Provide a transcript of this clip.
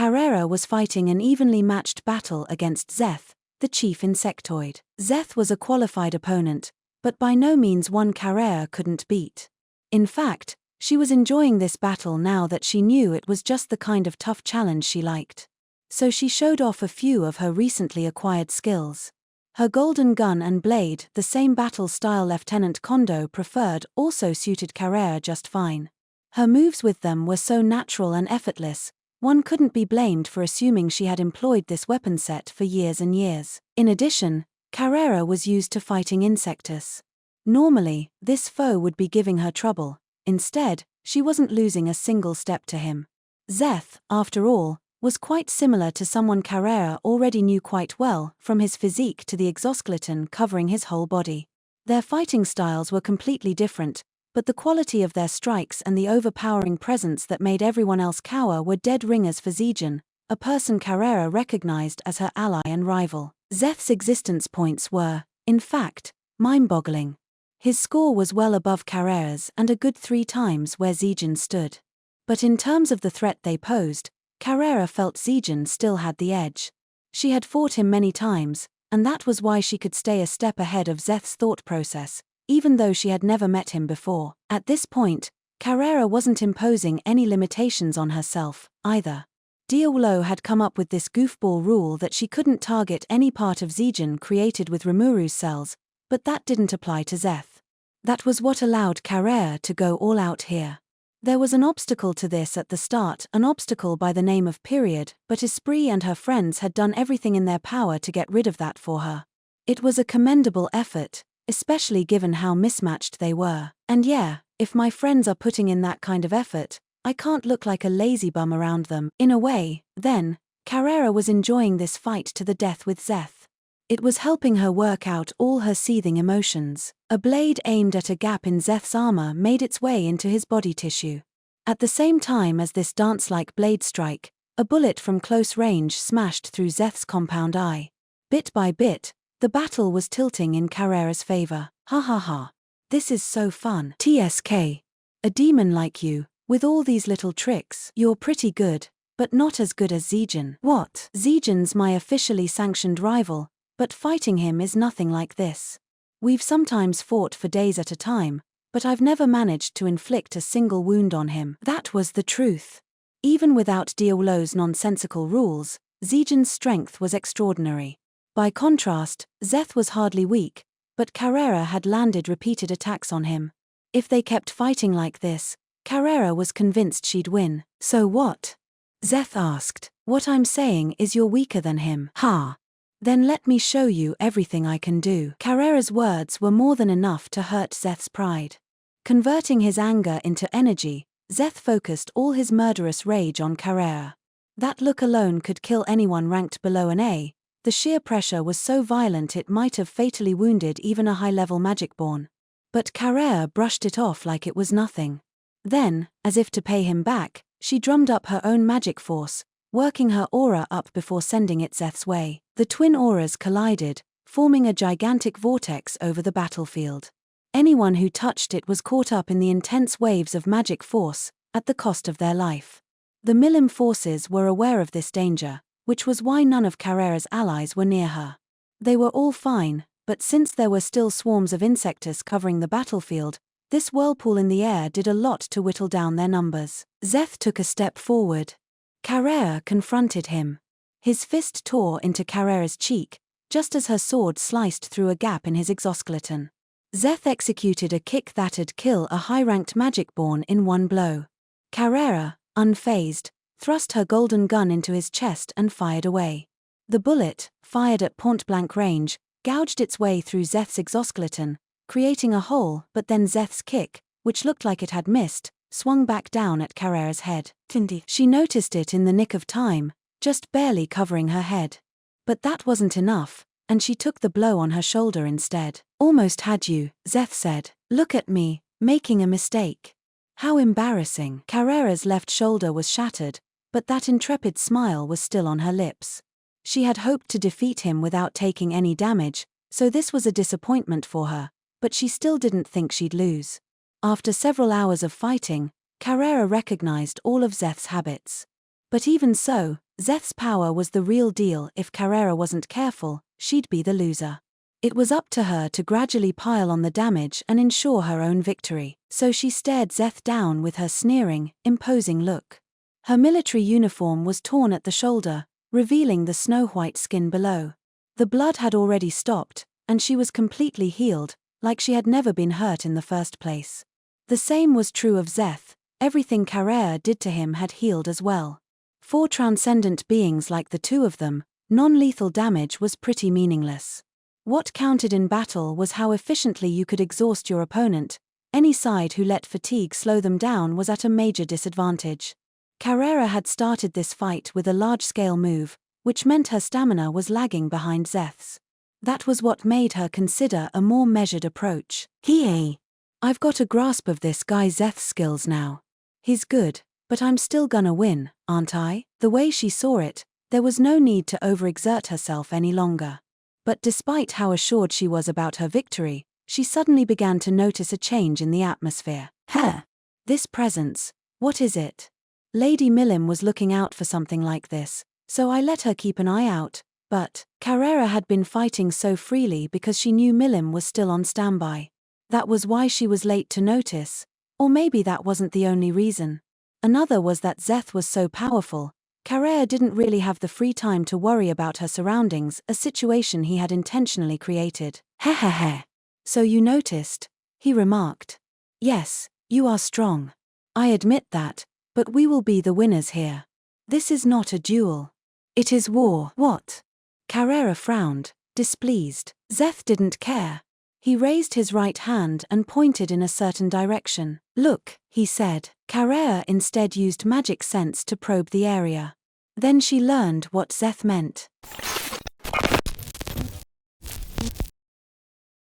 Carrera was fighting an evenly matched battle against Zeth, the chief insectoid. Zeth was a qualified opponent, but by no means one Carrera couldn't beat. In fact, she was enjoying this battle now that she knew it was just the kind of tough challenge she liked. So she showed off a few of her recently acquired skills. Her golden gun and blade, the same battle style Lieutenant Kondo preferred, also suited Carrera just fine. Her moves with them were so natural and effortless, one couldn't be blamed for assuming she had employed this weapon set for years and years. In addition, Carrera was used to fighting Insectus. Normally, this foe would be giving her trouble. Instead, she wasn't losing a single step to him. Zeth, after all, was quite similar to someone Carrera already knew quite well, from his physique to the exoskeleton covering his whole body. Their fighting styles were completely different, but the quality of their strikes and the overpowering presence that made everyone else cower were dead ringers for Zijin, a person Carrera recognized as her ally and rival. Zeth's existence points were, in fact, mind-boggling. His score was well above Carrera's and a good 3 times where Zijin stood. But in terms of the threat they posed, Carrera felt Zijin still had the edge. She had fought him many times, and that was why she could stay a step ahead of Zeth's thought process, even though she had never met him before. At this point, Carrera wasn't imposing any limitations on herself, either. Diawolo had come up with this goofball rule that she couldn't target any part of Zijin created with Rimuru's cells, but that didn't apply to Zeth. That was what allowed Carrera to go all out here. There was an obstacle to this at the start, an obstacle by the name of Period, but Esprit and her friends had done everything in their power to get rid of that for her. It was a commendable effort, especially given how mismatched they were. And yeah, if my friends are putting in that kind of effort, I can't look like a lazy bum around them. In a way, then, Carrera was enjoying this fight to the death with Zeth. It was helping her work out all her seething emotions. A blade aimed at a gap in Zeth's armor made its way into his body tissue. At the same time as this dance-like blade strike, a bullet from close range smashed through Zeth's compound eye. Bit by bit, the battle was tilting in Carrera's favor. Ha ha ha. This is so fun. TSK. A demon like you, with all these little tricks. You're pretty good, but not as good as Zijin. What? Zijin's my officially sanctioned rival, but fighting him is nothing like this. We've sometimes fought for days at a time, but I've never managed to inflict a single wound on him. That was the truth. Even without Diawolo's nonsensical rules, Zijin's strength was extraordinary. By contrast, Zeth was hardly weak, but Carrera had landed repeated attacks on him. If they kept fighting like this, Carrera was convinced she'd win. So what? Zeth asked. What I'm saying is you're weaker than him. Ha! Then let me show you everything I can do. Carrera's words were more than enough to hurt Zeth's pride. Converting his anger into energy, Zeth focused all his murderous rage on Carrera. That look alone could kill anyone ranked below an A. The sheer pressure was so violent it might have fatally wounded even a high-level magicborn. But Carrera brushed it off like it was nothing. Then, as if to pay him back, she drummed up her own magic force, working her aura up before sending it Zeth's way. The twin auras collided, forming a gigantic vortex over the battlefield. Anyone who touched it was caught up in the intense waves of magic force, at the cost of their life. The Milim forces were aware of this danger, which was why none of Carrera's allies were near her. They were all fine, but since there were still swarms of Insectus covering the battlefield, this whirlpool in the air did a lot to whittle down their numbers. Zeth took a step forward. Carrera confronted him. His fist tore into Carrera's cheek, just as her sword sliced through a gap in his exoskeleton. Zeth executed a kick that'd kill a high-ranked magicborn in one blow. Carrera, unfazed, thrust her golden gun into his chest and fired away. The bullet, fired at point-blank range, gouged its way through Zeth's exoskeleton, creating a hole, but then Zeth's kick, which looked like it had missed, swung back down at Carrera's head. She noticed it in the nick of time, just barely covering her head. But that wasn't enough, and she took the blow on her shoulder instead. Almost had you, Zeth said. Look at me, making a mistake. How embarrassing. Carrera's left shoulder was shattered, but that intrepid smile was still on her lips. She had hoped to defeat him without taking any damage, so this was a disappointment for her, but she still didn't think she'd lose. After several hours of fighting, Carrera recognized all of Zeth's habits. But even so, Zeth's power was the real deal. If Carrera wasn't careful, she'd be the loser. It was up to her to gradually pile on the damage and ensure her own victory, so she stared Zeth down with her sneering, imposing look. Her military uniform was torn at the shoulder, revealing the snow-white skin below. The blood had already stopped, and she was completely healed, like she had never been hurt in the first place. The same was true of Zeth. Everything Carrera did to him had healed as well. For transcendent beings like the two of them, non-lethal damage was pretty meaningless. What counted in battle was how efficiently you could exhaust your opponent. Any side who let fatigue slow them down was at a major disadvantage. Carrera had started this fight with a large-scale move, which meant her stamina was lagging behind Zeth's. That was what made her consider a more measured approach. Hey, I've got a grasp of this guy Zeth's skills now. He's good, but I'm still gonna win, aren't I? The way she saw it, there was no need to overexert herself any longer. But despite how assured she was about her victory, she suddenly began to notice a change in the atmosphere. This presence, what is it? Lady Millim was looking out for something like this, so I let her keep an eye out, but Carrera had been fighting so freely because she knew Millim was still on standby. That was why she was late to notice, or maybe that wasn't the only reason. Another was that Zeth was so powerful, Carrera didn't really have the free time to worry about her surroundings, a situation he had intentionally created. Hehehe. So you noticed, he remarked. Yes, you are strong. I admit that, but we will be the winners here. This is not a duel. It is war. What? Carrera frowned, displeased. Zeth didn't care. He raised his right hand and pointed in a certain direction. Look, he said. Carrera instead used magic sense to probe the area. Then she learned what Zeth meant.